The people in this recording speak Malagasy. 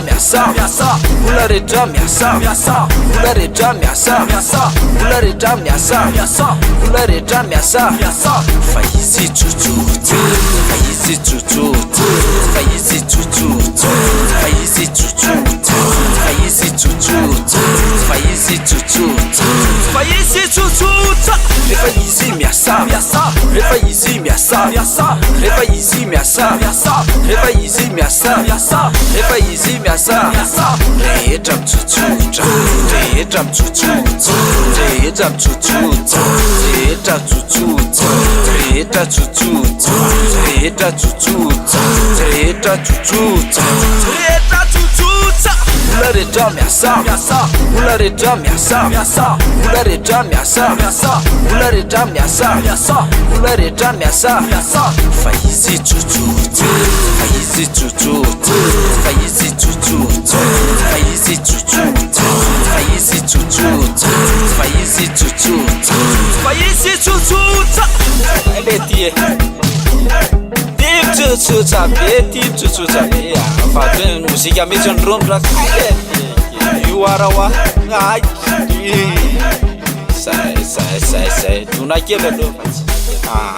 miasa Ula reja miasa Ula reja miasa Ula reja miasa Ula reja miasa Faizi chuchuta Faizi chuchuta Faizi chuchuta Faizi chuchuta Faizi chuchuta Faizi chuchuta Faizi chuchuta Refaizi miasa Refaizi miasa Refaizi miasa Refaizi miasa Refaizi miasa Reja mchuchuta Reja mchuchuta Reja mchuchuta Reja chuchuta Reja chuchuta Reja chuchuta Reja chuchuta Reja chuchuta Ula reja miasa Ula reja miasa Ula reja miasa Ula reja miasa Ula reja miasa Faizi chuchuta Faizi chuchuta Faizi chuchuta Faizi chuchuta Faizi chuchuta Faizi chuchuta Faizi chuchuta Letie Tim chuchuta Tim chuchuta Fatun musika mission room rak You are a ay Sai Tuna kebe do Ah